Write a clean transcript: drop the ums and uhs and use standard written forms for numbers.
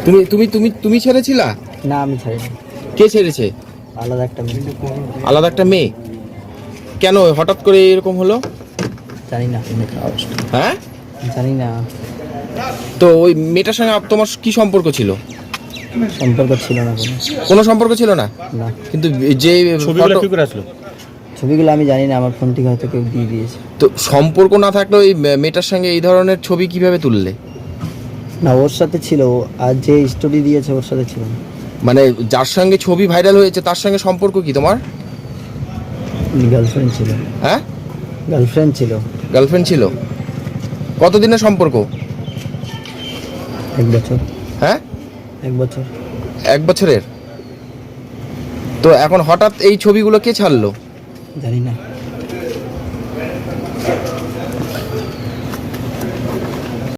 তুমি তুমি তুমি তুমি ছেড়েছিলা? না, আমি ছাড়িনি। কে ছেড়েছে? আলাদা একটা মেয়ে। আলাদা একটা মেয়ে? কেন হঠাৎ করে এরকম হলো? জানি না। হ্যাঁ, জানি না। তো ওই মেয়েটার সঙ্গে তোমার কি সম্পর্ক ছিল? সম্পর্ক ছিল না কোনো সম্পর্ক ছিল না? না। কিন্তু যে ছবিগুলো আমি জানি না, আমার ফোন থেকে হয়তো কেউ দিয়ে দিয়েছে। তো সম্পর্ক না থাকলে ওই মেয়েটার সঙ্গে এই ধরনের ছবি কিভাবে তুললে? না, ওর সাথে ছিল, আর যে স্টোরি দিয়েছে ওর সাথে ছিল না। মানে যার সঙ্গে ছবি ভাইরাল হয়েছে তার সঙ্গে সম্পর্ক কি তোমার? গার্লফ্রেন্ড ছিল। হ্যাঁ, গার্লফ্রেন্ড ছিল। গার্লফ্রেন্ড ছিল? কতদিনের সম্পর্ক? 1 বছর। হ্যাঁ, 1 বছর। 1 বছরের? তো এখন হঠাৎ এই ছবিগুলো কে ছাড়লো? জানি না।